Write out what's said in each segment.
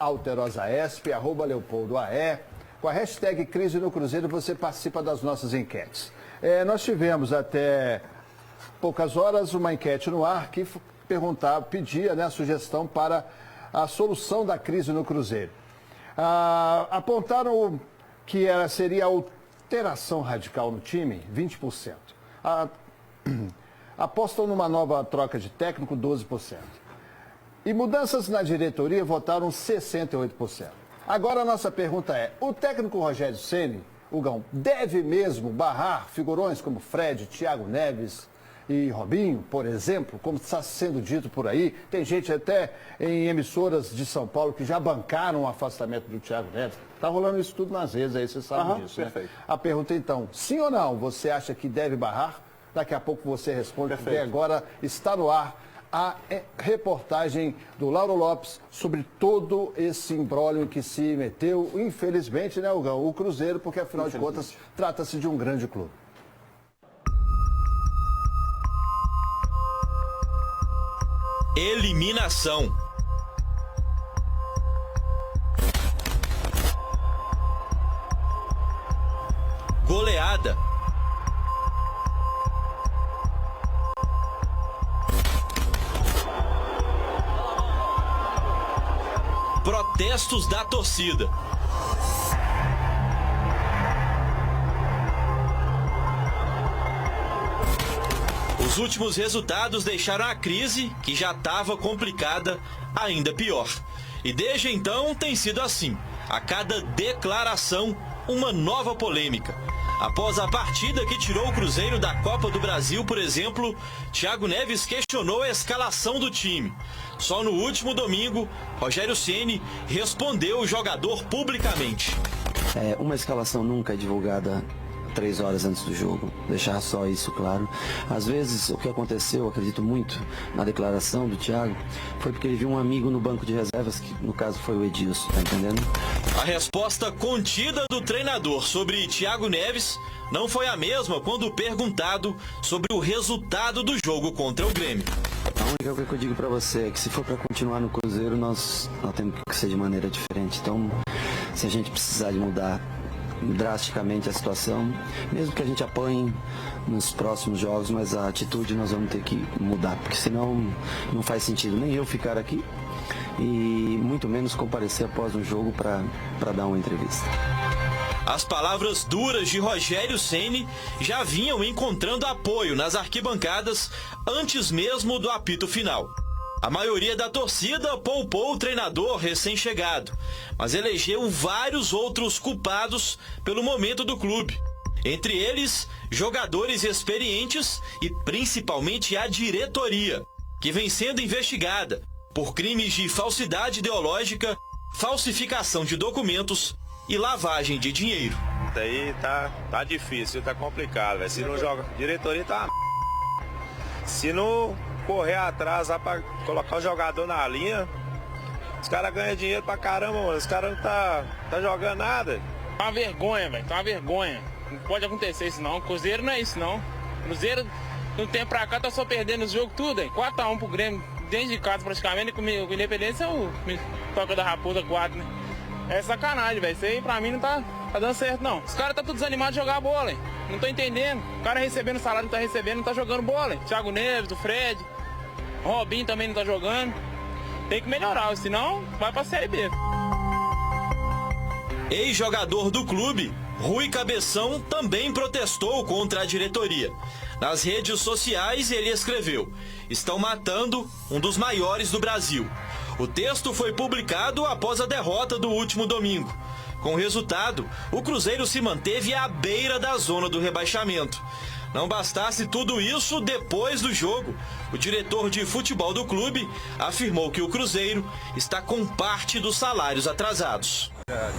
@alterosaesp, @leopoldoae. Com a hashtag Crise no Cruzeiro, você participa das nossas enquetes. Nós tivemos até poucas horas uma enquete no ar que pedia, né, a sugestão para a solução da crise no Cruzeiro. Apontaram que seria alteração radical no time, 20%. Apostam numa nova troca de técnico, 12%. E mudanças na diretoria votaram 68%. Agora a nossa pergunta é, o técnico Rogério Ceni, Hugão, deve mesmo barrar figurões como Fred, Thiago Neves e Robinho, por exemplo, como está sendo dito por aí? Tem gente até em emissoras de São Paulo que já bancaram o afastamento do Thiago Neves. Está rolando isso tudo nas redes aí, você sabe disso, né? A pergunta então, sim ou não, você acha que deve barrar? Daqui a pouco você responde, porque agora está no ar a reportagem do Lauro Lopes sobre todo esse imbróglio que se meteu, infelizmente, né, Hugão, o Cruzeiro, porque afinal de contas trata-se de um grande clube. Eliminação. Goleada. Protestos da torcida. Os últimos resultados deixaram a crise, que já estava complicada, ainda pior. E desde então tem sido assim. A cada declaração, uma nova polêmica. Após a partida que tirou o Cruzeiro da Copa do Brasil, por exemplo, Thiago Neves questionou a escalação do time. Só no último domingo, Rogério Ceni respondeu o jogador publicamente. Uma escalação nunca é divulgada 3 horas antes do jogo, deixar só isso claro. Às vezes, o que aconteceu, eu acredito muito, na declaração do Thiago, foi porque ele viu um amigo no banco de reservas, que no caso foi o Edilson, tá entendendo? A resposta contida do treinador sobre Thiago Neves não foi a mesma quando perguntado sobre o resultado do jogo contra o Grêmio. A única coisa que eu digo pra você é que se for pra continuar no Cruzeiro, nós temos que ser de maneira diferente. Então, se a gente precisar de mudar drasticamente a situação, mesmo que a gente apanhe nos próximos jogos, mas a atitude nós vamos ter que mudar, porque senão não faz sentido nem eu ficar aqui e muito menos comparecer após um jogo para dar uma entrevista. As palavras duras de Rogério Ceni já vinham encontrando apoio nas arquibancadas antes mesmo do apito final. A maioria da torcida poupou o treinador recém-chegado, mas elegeu vários outros culpados pelo momento do clube. Entre eles, jogadores experientes e principalmente a diretoria, que vem sendo investigada por crimes de falsidade ideológica, falsificação de documentos e lavagem de dinheiro. Daí tá difícil, tá complicado, véio. Se não joga, diretoria tá. Se não correr atrás lá pra colocar o jogador na linha, os caras ganham dinheiro pra caramba, mano. Os caras não tá jogando nada. Tá uma vergonha, velho. Tá uma vergonha. Não pode acontecer isso não. Cruzeiro não é isso não. Cruzeiro, de um tempo pra cá, tá só perdendo os jogos tudo, hein? 4-1 pro Grêmio, dentro de casa praticamente, com o Independência é o toca da Raposa 4, né? É sacanagem, velho. Isso aí pra mim não tá dando certo, não. Os caras tá tudo desanimados de jogar bola, hein? Não tô entendendo. O cara recebendo salário, não tá recebendo, não tá jogando bola, hein? Thiago Neves, o Fred, o Robinho também não tá jogando. Tem que melhorar, senão vai pra Série B. Ex-jogador do clube, Rui Cabeção também protestou contra a diretoria. Nas redes sociais ele escreveu: "Estão matando um dos maiores do Brasil." O texto foi publicado após a derrota do último domingo. Com o resultado, o Cruzeiro se manteve à beira da zona do rebaixamento. Não bastasse tudo isso, depois do jogo, o diretor de futebol do clube afirmou que o Cruzeiro está com parte dos salários atrasados.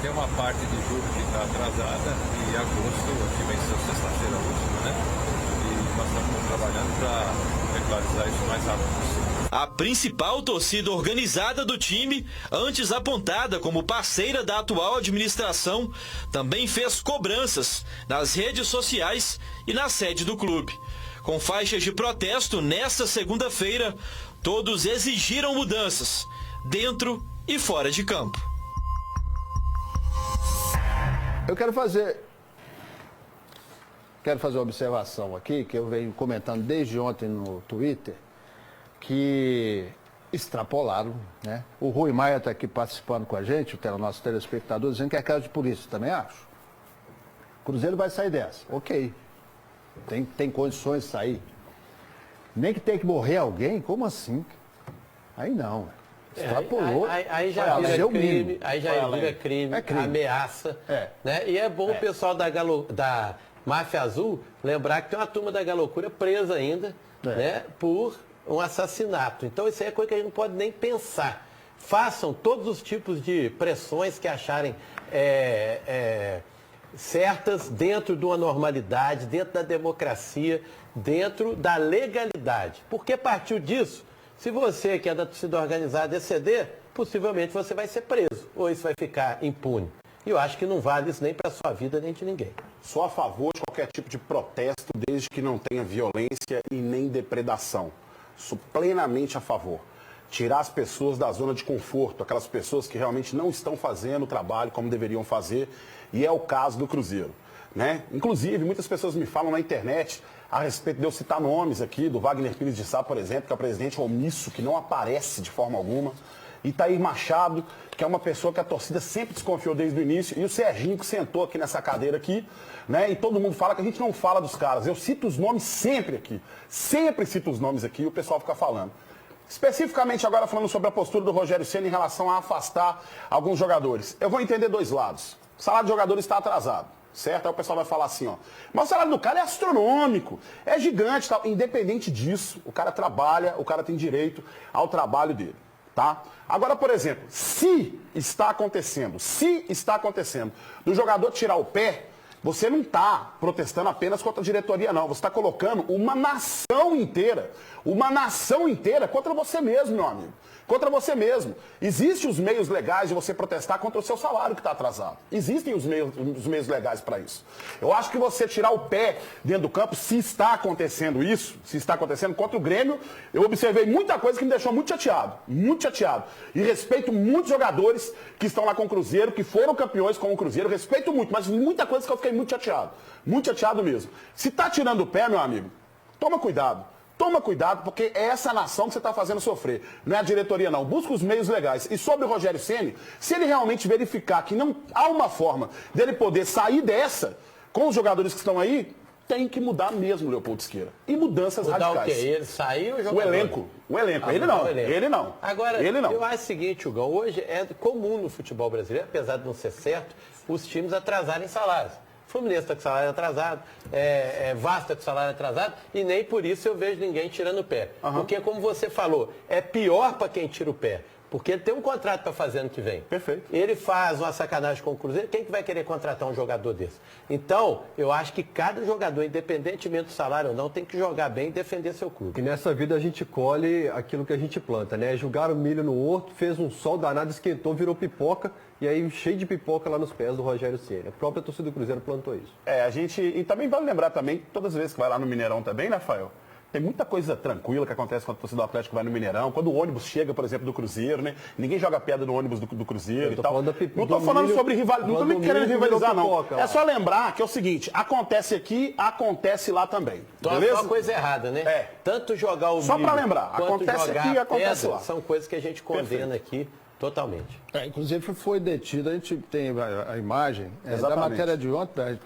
Tem uma parte do jogo que está atrasada e agosto, que venceu sexta-feira última, né? E nós estamos trabalhando para regularizar isso o mais rápido possível. A principal torcida organizada do time, antes apontada como parceira da atual administração, também fez cobranças nas redes sociais e na sede do clube. Com faixas de protesto nesta segunda-feira, todos exigiram mudanças, dentro e fora de campo. Eu quero fazer uma observação aqui, que eu venho comentando desde ontem no Twitter, que extrapolaram, né? O Rui Maia está aqui participando com a gente, o nosso telespectador, dizendo que é caso de polícia, também acho. O Cruzeiro vai sair dessa, ok. Tem condições de sair. Nem que tem que morrer alguém, como assim? Aí não. Extrapolou. Aí já vira crime, é crime, ameaça. Né? E é bom o pessoal da Máfia Azul lembrar que tem uma turma da Galocura presa ainda, né, por um assassinato. Então isso aí é coisa que a gente não pode nem pensar. Façam todos os tipos de pressões que acharem certas dentro de uma normalidade, dentro da democracia, dentro da legalidade. Porque partiu disso, se você que é da torcida organizada exceder, possivelmente você vai ser preso, ou isso vai ficar impune. E eu acho que não vale isso nem para a sua vida, nem de ninguém. Sou a favor de qualquer tipo de protesto, desde que não tenha violência e nem depredação. Sou plenamente a favor. Tirar as pessoas da zona de conforto, aquelas pessoas que realmente não estão fazendo o trabalho como deveriam fazer, e é o caso do Cruzeiro, né? Inclusive, muitas pessoas me falam na internet a respeito de eu citar nomes aqui, do Wagner Pires de Sá, por exemplo, que é o presidente omisso, que não aparece de forma alguma, Itair Machado, que é uma pessoa que a torcida sempre desconfiou desde o início, e o Serginho, que sentou aqui nessa cadeira aqui, né? E todo mundo fala que a gente não fala dos caras. Eu cito os nomes sempre aqui, sempre cito os nomes aqui, e o pessoal fica falando. Especificamente agora falando sobre a postura do Rogério Ceni em relação a afastar alguns jogadores. Eu vou entender dois lados. O salário de jogadores está atrasado, certo? Aí o pessoal vai falar assim, ó, mas o salário do cara é astronômico, é gigante, tal. Independente disso, o cara trabalha, o cara tem direito ao trabalho dele, tá? Agora, por exemplo, se está acontecendo do jogador tirar o pé, você não está protestando apenas contra a diretoria, não. Você está colocando uma nação inteira contra você mesmo, meu amigo. Contra você mesmo. Existem os meios legais de você protestar contra o seu salário que está atrasado. Existem os meios legais para isso. Eu acho que você tirar o pé dentro do campo, se está acontecendo isso, se está acontecendo contra o Grêmio, eu observei muita coisa que me deixou muito chateado. Muito chateado. E respeito muitos jogadores que estão lá com o Cruzeiro, que foram campeões com o Cruzeiro. Respeito muito, mas muita coisa que eu fiquei muito chateado. Muito chateado mesmo. Se está tirando o pé, meu amigo, toma cuidado. Toma cuidado, porque é essa nação que você está fazendo sofrer. Não é a diretoria, não. Busca os meios legais. E sobre o Rogério Ceni, se ele realmente verificar que não há uma forma dele poder sair dessa, com os jogadores que estão aí, tem que mudar mesmo, Leopoldo Siqueira. E mudanças radicais. Mudar o quê? Ele saiu ou o elenco? O elenco. Ele não. Agora, ele não. Eu acho o seguinte, Hugão, hoje é comum no futebol brasileiro, apesar de não ser certo, os times atrasarem salários. Fluminense está com salário atrasado, Vasco está com salário atrasado, e nem por isso eu vejo ninguém tirando o pé. Porque, como você falou, é pior para quem tira o pé. Porque ele tem um contrato para fazer ano que vem. Perfeito. Ele faz uma sacanagem com o Cruzeiro, quem que vai querer contratar um jogador desse? Então, eu acho que cada jogador, independentemente do salário ou não, tem que jogar bem e defender seu clube. E nessa vida a gente colhe aquilo que a gente planta, né? Jogaram milho no horto, fez um sol danado, esquentou, virou pipoca, e aí cheio de pipoca lá nos pés do Rogério Ceni. A própria torcida do Cruzeiro plantou isso. A gente... E também vale lembrar também, todas as vezes que vai lá no Mineirão também, né, Rafael? Tem muita coisa tranquila que acontece quando a torcida do Atlético vai no Mineirão, quando o ônibus chega, por exemplo, do Cruzeiro, né? Ninguém joga pedra no ônibus do Cruzeiro e tal. Não estou falando sobre rivalidade, não estou querendo rivalizar, não. É só lembrar que é o seguinte, acontece aqui, acontece lá também. Então é uma coisa errada, né? Tanto jogar o só para lembrar, acontece aqui e acontece lá. São coisas que a gente condena aqui totalmente. Inclusive foi detido, a gente tem a imagem da matéria de ontem,